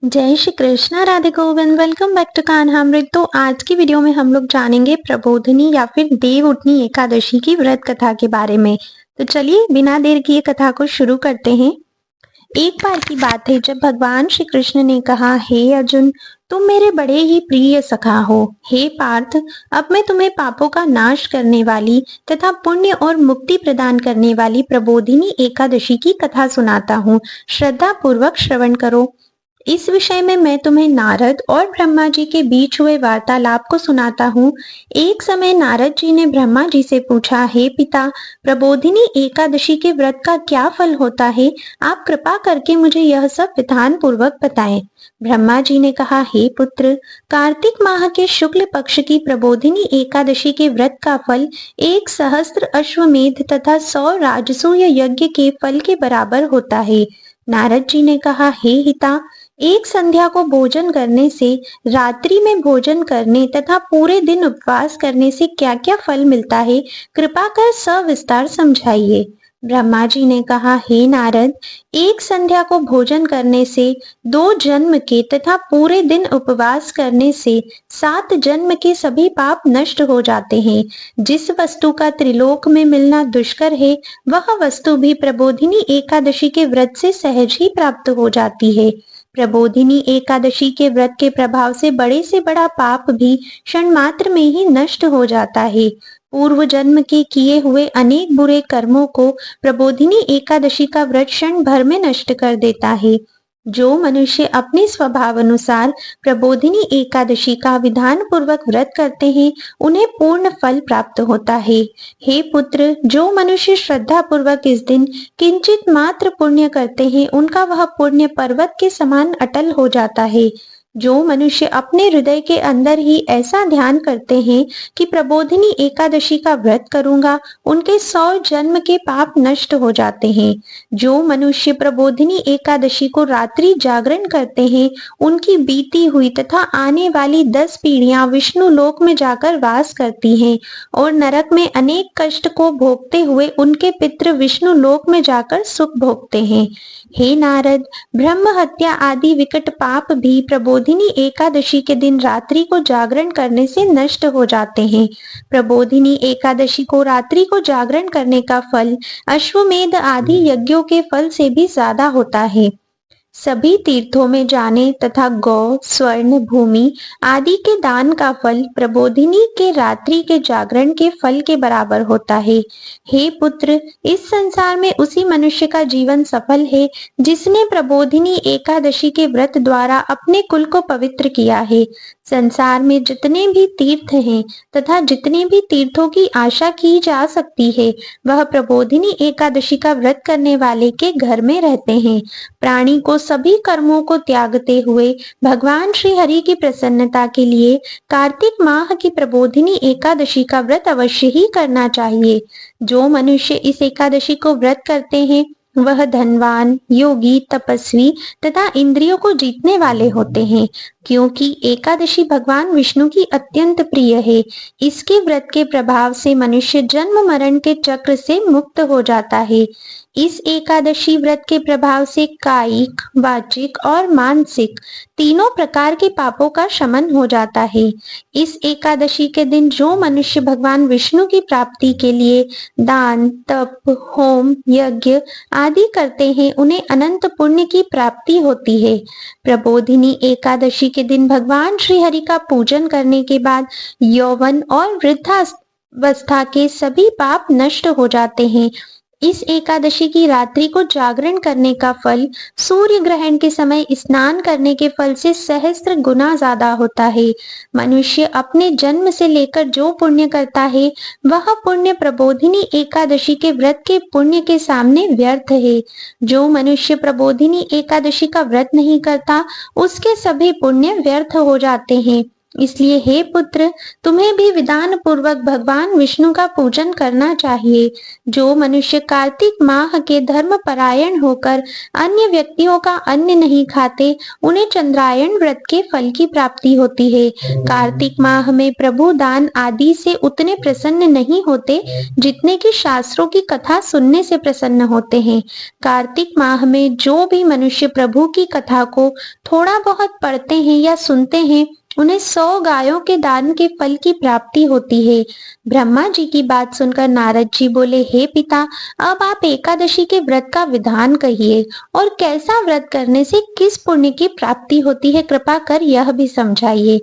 जय Shri Krishna, Radhe Govind. Welcome back to Kanhamrit. तो आज की वीडियो में हम लोग जानेंगे प्रबोधिनी या फिर देव उठनी एकादशी की व्रत कथा के बारे में। तो चलिए बिना देर किए कथा को शुरू करते हैं। एक बार की बात है जब भगवान श्री कृष्ण ने कहा, हे अर्जुन, तुम मेरे बड़े ही प्रिय सखा हो। हे पार्थ, अब मैं तुम्हें पापों का नाश करने वाली तथा पुण्य और मुक्ति प्रदान करने वाली प्रबोधिनी एकादशी की कथा सुनाता हूँ। श्रद्धा पूर्वक श्रवण करो। इस विषय में मैं तुम्हें नारद और ब्रह्मा जी के बीच हुए वार्तालाप को सुनाता हूँ। एक समय नारद जी ने ब्रह्मा जी से पूछा, हे पिता, प्रबोधिनी एकादशी के व्रत का क्या फल होता है? आप कृपा करके मुझे यह सब विधान पूर्वक बताएं। ब्रह्मा जी ने कहा, हे पुत्र, कार्तिक माह के शुक्ल पक्ष की प्रबोधिनी एकादशी के व्रत का फल 1 सहस्त्र अश्वमेध तथा 100 राजसूय यज्ञ के फल के बराबर होता है। नारद जी ने कहा, हे हिता, एक संध्या को भोजन करने से, रात्रि में भोजन करने तथा पूरे दिन उपवास करने से क्या क्या फल मिलता है, कृपा कर सविस्तार समझाइए। ब्रह्मा जी ने कहा, हे नारद, एक संध्या को भोजन करने से 2 जन्म के तथा पूरे दिन उपवास करने से 7 जन्म के सभी पाप नष्ट हो जाते हैं। जिस वस्तु का त्रिलोक में मिलना दुष्कर है, वह वस्तु भी प्रबोधिनी एकादशी के व्रत से सहज ही प्राप्त हो जाती है। प्रबोधिनी एकादशी के व्रत के प्रभाव से बड़ा पाप भी क्षण मात्र में ही नष्ट हो जाता है। पूर्व जन्म के किए हुए अनेक बुरे कर्मों को प्रबोधिनी एकादशी का व्रत क्षण भर में नष्ट कर देता है। जो मनुष्य अपने स्वभाव अनुसार प्रबोधिनी एकादशी का विधान पूर्वक व्रत करते हैं, उन्हें पूर्ण फल प्राप्त होता है। हे पुत्र, जो मनुष्य श्रद्धा पूर्वक इस दिन किंचित मात्र पुण्य करते हैं, उनका वह पुण्य पर्वत के समान अटल हो जाता है। जो मनुष्य अपने हृदय के अंदर ही ऐसा ध्यान करते हैं कि प्रबोधिनी एकादशी का व्रत करूंगा, उनके 100 जन्म के पाप नष्ट हो जाते हैं। जो मनुष्य प्रबोधिनी एकादशी को रात्रि जागरण करते हैं, उनकी बीती हुई तथा आने वाली 10 पीढ़ियां विष्णु लोक में जाकर वास करती हैं और नरक में अनेक कष्ट को भोगते हुए उनके पितृ विष्णु लोक में जाकर सुख भोगते हैं। हे नारद, ब्रह्म हत्या आदि विकट पाप भी प्रबोधिनी एकादशी के दिन रात्रि को जागरण करने से नष्ट हो जाते हैं। प्रबोधिनी एकादशी को रात्रि को जागरण करने का फल अश्वमेध आदि यज्ञों के फल से भी ज्यादा होता है। सभी तीर्थों में जाने तथा गौ, स्वर्ण, भूमि आदि के दान का फल प्रबोधिनी के रात्रि के जागरण के फल के बराबर होता है। हे पुत्र, इस संसार में उसी मनुष्य का जीवन सफल है जिसने प्रबोधिनी एकादशी के व्रत द्वारा अपने कुल को पवित्र किया है। संसार में जितने भी तीर्थ हैं तथा जितने भी तीर्थों की आशा की जा सकती है, वह प्रबोधिनी एकादशी का व्रत करने वाले के घर में रहते हैं। प्राणी को सभी कर्मों को त्यागते हुए भगवान श्री हरि की प्रसन्नता के लिए कार्तिक माह की प्रबोधिनी एकादशी का व्रत अवश्य ही करना चाहिए। जो मनुष्य इस एकादशी को व्रत करते हैं, वह धनवान, योगी, तपस्वी तथा इंद्रियों को जीतने वाले होते हैं, क्योंकि एकादशी भगवान विष्णु की अत्यंत प्रिय है। इसके व्रत के प्रभाव से मनुष्य जन्म मरण के चक्र से मुक्त हो जाता है। इस एकादशी व्रत के प्रभाव से कायिक, वाचिक और मानसिक तीनों प्रकार के पापों का शमन हो जाता है। इस एकादशी के दिन जो मनुष्य भगवान विष्णु की प्राप्ति के लिए दान, तप, होम, यज्ञ आदि करते हैं, उन्हें अनंत पुण्य की प्राप्ति होती है। प्रबोधिनी एकादशी के दिन भगवान श्री हरि का पूजन करने के बाद यौवन और वृद्धावस्था के सभी पाप नष्ट हो जाते हैं। इस एकादशी की रात्रि को जागरण करने का फल सूर्य ग्रहण के समय स्नान करने के फल से सहस्त्र गुना ज्यादा होता है। मनुष्य अपने जन्म से लेकर जो पुण्य करता है, वह पुण्य प्रबोधिनी एकादशी के व्रत के पुण्य के सामने व्यर्थ है। जो मनुष्य प्रबोधिनी एकादशी का व्रत नहीं करता, उसके सभी पुण्य व्यर्थ हो जाते हैं। इसलिए हे पुत्र, तुम्हें भी विधान पूर्वक भगवान विष्णु का पूजन करना चाहिए। जो मनुष्य कार्तिक माह के धर्म परायण होकर अन्य व्यक्तियों का अन्न नहीं खाते, उन्हें चंद्रायण व्रत के फल की प्राप्ति होती है। कार्तिक माह में प्रभु दान आदि से उतने प्रसन्न नहीं होते जितने कि शास्त्रों की कथा सुनने से प्रसन्न होते हैं। कार्तिक माह में जो भी मनुष्य प्रभु की कथा को थोड़ा बहुत पढ़ते हैं या सुनते हैं, उन्हें 100 गायों के दान के फल की प्राप्ति होती है। ब्रह्मा जी की बात सुनकर नारद जी बोले, हे पिता, अब आप एकादशी के व्रत का विधान कहिए और कैसा व्रत करने से किस पुण्य की प्राप्ति होती है, कृपा कर यह भी समझाइए।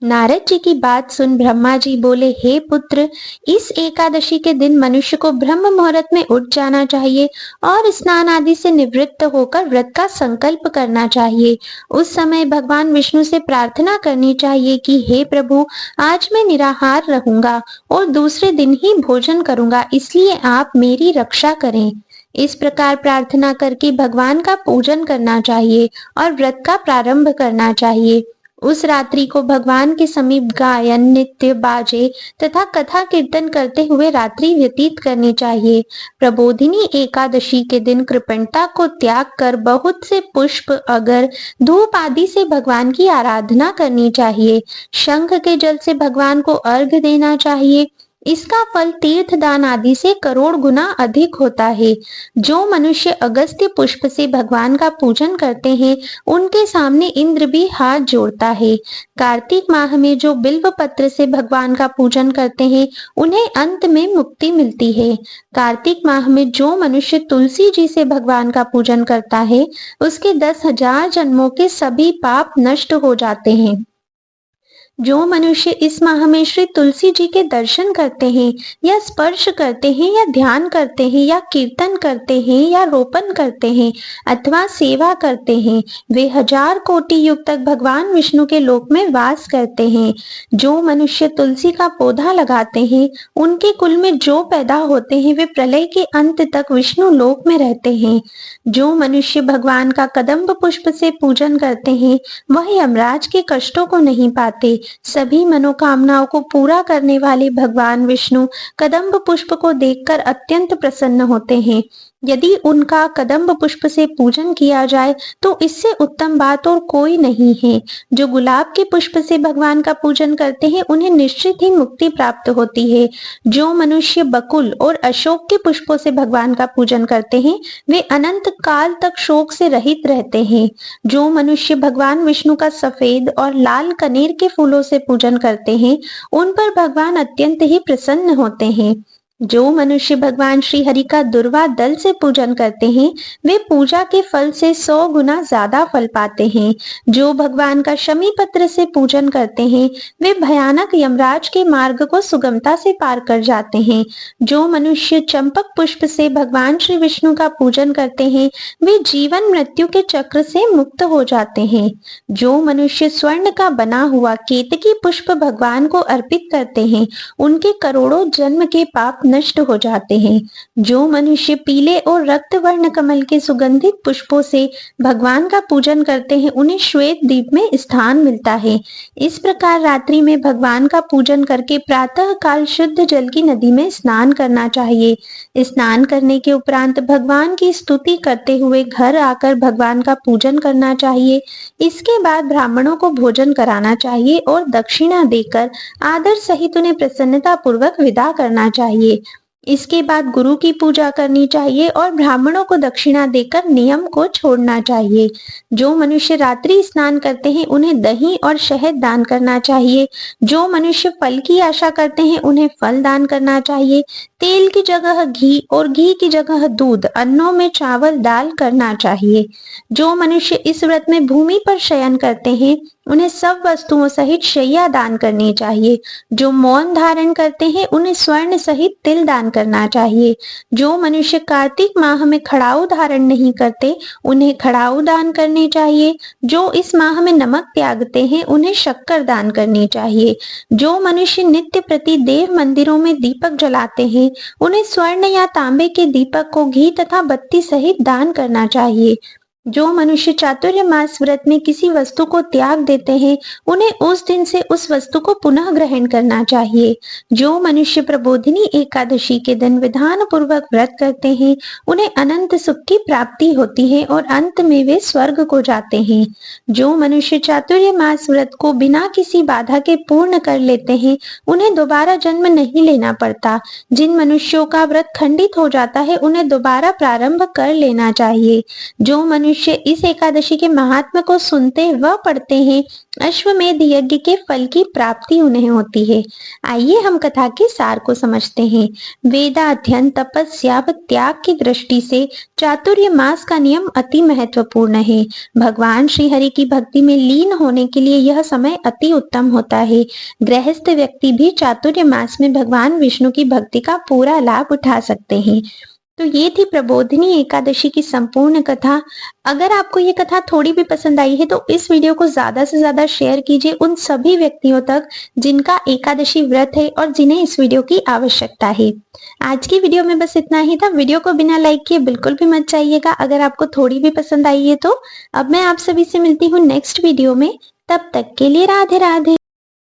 नारद जी की बात सुन ब्रह्मा जी बोले, हे पुत्र, इस एकादशी के दिन मनुष्य को ब्रह्म मुहूर्त में उठ जाना चाहिए और स्नान आदि से निवृत्त होकर व्रत का संकल्प करना चाहिए। उस समय भगवान विष्णु से प्रार्थना करनी चाहिए कि हे प्रभु, आज मैं निराहार रहूंगा और दूसरे दिन ही भोजन करूंगा, इसलिए आप मेरी रक्षा करें। इस प्रकार प्रार्थना करके भगवान का पूजन करना चाहिए और व्रत का प्रारंभ करना चाहिए। उस रात्रि को भगवान के समीप गायन, नृत्य, बाजे तथा कथा कीर्तन करते हुए रात्रि व्यतीत करनी चाहिए। प्रबोधिनी एकादशी के दिन कृपणता को त्याग कर बहुत से पुष्प, अगर, धूप आदि से भगवान की आराधना करनी चाहिए। शंख के जल से भगवान को अर्घ्य देना चाहिए। इसका फल तीर्थ दान आदि से करोड़ गुना अधिक होता है। जो मनुष्य अगस्त्य पुष्प से भगवान का पूजन करते हैं, उनके सामने इंद्र भी हाथ जोड़ता है। कार्तिक माह में जो बिल्व पत्र से भगवान का पूजन करते हैं, उन्हें अंत में मुक्ति मिलती है। कार्तिक माह में जो मनुष्य तुलसी जी से भगवान का पूजन करता है, उसके 10,000 जन्मों के सभी पाप नष्ट हो जाते हैं। जो मनुष्य इस माह में श्री तुलसी जी के दर्शन करते हैं या स्पर्श करते हैं या ध्यान करते हैं या कीर्तन करते हैं या रोपण करते हैं अथवा सेवा करते हैं, वे 1000 कोटि युग तक भगवान विष्णु के लोक में वास करते हैं। जो मनुष्य तुलसी का पौधा लगाते हैं, उनके कुल में जो पैदा होते हैं, वे प्रलय के अंत तक विष्णु लोक में रहते हैं। जो मनुष्य भगवान का कदम्ब पुष्प से पूजन करते हैं, वह यमराज के कष्टों को नहीं पाते। सभी मनोकामनाओं को पूरा करने वाले भगवान विष्णु कदम्ब पुष्प को देखकर अत्यंत प्रसन्न होते हैं। यदि उनका कदम्ब पुष्प से पूजन किया जाए तो इससे उत्तम बात और कोई नहीं है। जो गुलाब के पुष्प से भगवान का पूजन करते हैं, उन्हें निश्चित ही मुक्ति प्राप्त होती है। जो मनुष्य बकुल और अशोक के पुष्पों से भगवान का पूजन करते हैं, वे अनंत काल तक शोक से रहित रहते हैं। जो मनुष्य भगवान विष्णु का सफेद और लाल कनेर के फूलों से पूजन करते हैं, उन पर भगवान अत्यंत ही प्रसन्न होते हैं। जो मनुष्य भगवान श्री हरि का दुर्वा दल से पूजन करते हैं, वे पूजा के फल से 100 गुना ज्यादा फल पाते हैं। जो भगवान का शमी पत्र से पूजन करते हैं, वे भयानक यमराज के मार्ग को सुगमता से पार कर जाते हैं। जो मनुष्य चंपक पुष्प से भगवान श्री विष्णु का पूजन करते हैं, वे जीवन मृत्यु के चक्र से मुक्त हो जाते हैं। जो मनुष्य स्वर्ण का बना हुआ केतकी पुष्प भगवान को अर्पित करते हैं, उनके करोड़ों जन्म के पाप नष्ट हो जाते हैं। जो मनुष्य पीले और रक्त वर्ण कमल के सुगंधित पुष्पों से भगवान का पूजन करते हैं, उन्हें श्वेत द्वीप में स्थान मिलता है। इस प्रकार रात्रि में भगवान का पूजन करके प्रातः काल शुद्ध जल की नदी में स्नान करना चाहिए। स्नान करने के उपरांत भगवान की स्तुति करते हुए घर आकर भगवान का पूजन करना चाहिए। इसके बाद ब्राह्मणों को भोजन कराना चाहिए और दक्षिणा देकर आदर सहित उन्हें प्रसन्नता पूर्वक विदा करना चाहिए। इसके बाद गुरु की पूजा करनी चाहिए और ब्राह्मणों को दक्षिणा देकर नियम को छोड़ना चाहिए। जो मनुष्य रात्रि स्नान करते हैं, उन्हें दही और शहद दान करना चाहिए। जो मनुष्य फल की आशा करते हैं, उन्हें फल दान करना चाहिए। तेल की जगह घी और घी की जगह दूध, अन्नों में चावल दाल करना चाहिए। जो मनुष्य इस व्रत में भूमि पर शयन करते हैं, उन्हें सब वस्तुओं सहित शैया दान करनी चाहिए। जो मौन धारण करते हैं, उन्हें स्वर्ण सहित तिल दान करना चाहिए। जो मनुष्य कार्तिक माह में खड़ाऊ धारण नहीं करते, उन्हें खड़ाऊ दान करने चाहिए। जो इस माह में नमक त्यागते हैं, उन्हें शक्कर दान करनी चाहिए। जो मनुष्य नित्य प्रति देव मंदिरों में दीपक जलाते हैं, उन्हें स्वर्ण या तांबे के दीपक को घी तथा बत्ती सहित दान करना चाहिए। जो मनुष्य चातुर्मास व्रत में किसी वस्तु को त्याग देते हैं, उन्हें उस दिन से उस वस्तु को पुनः ग्रहण करना चाहिए। जो मनुष्य प्रबोधिनी एकादशी के दिन विधान पूर्वक व्रत करते हैं, उन्हें अनंत सुख की प्राप्ति होती है और अंत में वे स्वर्ग को जाते हैं। जो मनुष्य चातुर्मास व्रत को बिना किसी बाधा के पूर्ण कर लेते हैं, उन्हें दोबारा जन्म नहीं लेना पड़ता। जिन मनुष्यों का व्रत खंडित हो जाता है, उन्हें दोबारा प्रारंभ कर लेना चाहिए। जो मनुष्य इस एकादशी के महात्म्य को सुनते व पढ़ते हैं, अश्वमेध यज्ञ के फल की प्राप्ति उन्हें होती है। आइए हम कथा के सार को समझते हैं। वेदाध्ययन, तपस्या व त्याग की दृष्टि से चातुर्य मास का नियम अति महत्वपूर्ण है। भगवान श्री हरि की भक्ति में लीन होने के लिए यह समय अति उत्तम होता है। गृहस्थ व्यक्ति भी चातुर्य मास में भगवान विष्णु की भक्ति का पूरा लाभ उठा सकते हैं। तो ये थी प्रबोधिनी एकादशी की संपूर्ण कथा। अगर आपको ये कथा थोड़ी भी पसंद आई है तो इस वीडियो को ज्यादा से ज्यादा शेयर कीजिए उन सभी व्यक्तियों तक जिनका एकादशी व्रत है और जिन्हें इस वीडियो की आवश्यकता है। आज की वीडियो में बस इतना ही था। वीडियो को बिना लाइक किए बिल्कुल भी मत जाइएगा अगर आपको थोड़ी भी पसंद आई है तो। अब मैं आप सभी से मिलती हूँ नेक्स्ट वीडियो में। तब तक के लिए राधे राधे।